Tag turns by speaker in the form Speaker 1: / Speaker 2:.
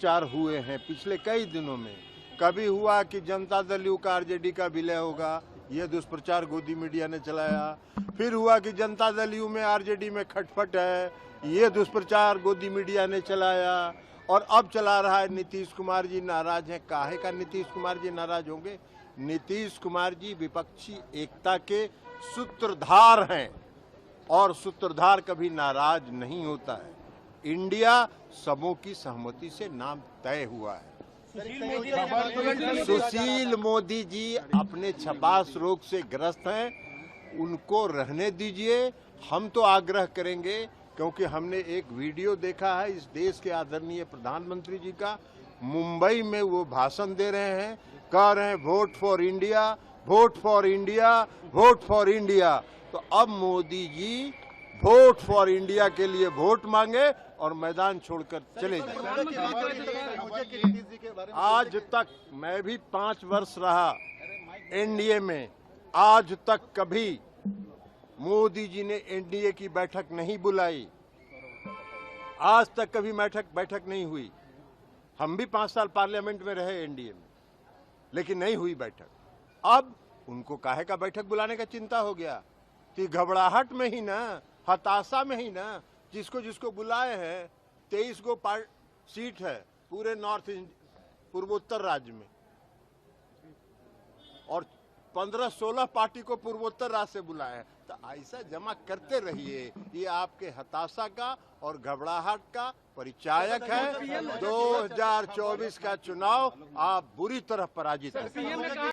Speaker 1: दुष्प्रचार हुए हैं पिछले कई दिनों में। कभी हुआ कि जनता दल यू का आरजेडी का विलय होगा, ये दुष्प्रचार गोदी मीडिया ने चलाया। फिर हुआ कि जनता दल यू में आरजेडी में खटपट है, ये दुष्प्रचार गोदी मीडिया ने चलाया। और अब चला रहा है नीतीश कुमार जी नाराज हैं। काहे का नीतीश कुमार जी नाराज होंगे? नीतीश कुमार जी विपक्षी एकता के सूत्रधार हैं और सूत्रधार कभी नाराज नहीं होता है। इंडिया सबों की सहमति से नाम तय हुआ है। सुशील मोदी जी अपने छपास रोग से ग्रस्त हैं, उनको रहने दीजिए। हम तो आग्रह करेंगे, क्योंकि हमने एक वीडियो देखा है इस देश के आदरणीय प्रधानमंत्री जी का। मुंबई में वो भाषण दे रहे हैं, कह रहे हैं vote for India, vote for India, vote for India. तो अब Modi ji vote for India के लिए वोट मांगे और मैदान छोड़कर चले जाए। आज तक मैं भी 5 वर्ष रहा एनडीए में, आज तक कभी मोदी जी ने एनडीए की बैठक नहीं बुलाई। आज तक कभी बैठक नहीं हुई। हम भी 5 साल पार्लियामेंट में रहे एनडीए में, लेकिन नहीं हुई बैठक। अब उनको काहे का बैठक बुलाने का चिंता हो गया? कि घबराहट में ही ना, हताशा में ही ना, जिसको जिसको बुलाए हैं 23 गो सीट है पूरे पूर्वोत्तर राज्य में, और 15-16 पार्टी को पूर्वोत्तर राज्य से बुलाए हैं। तो ऐसा जमा करते रहिए, ये आपके हताशा का और घबराहट का परिचायक है। 2024 का चुनाव आप बुरी तरह पराजित हैं।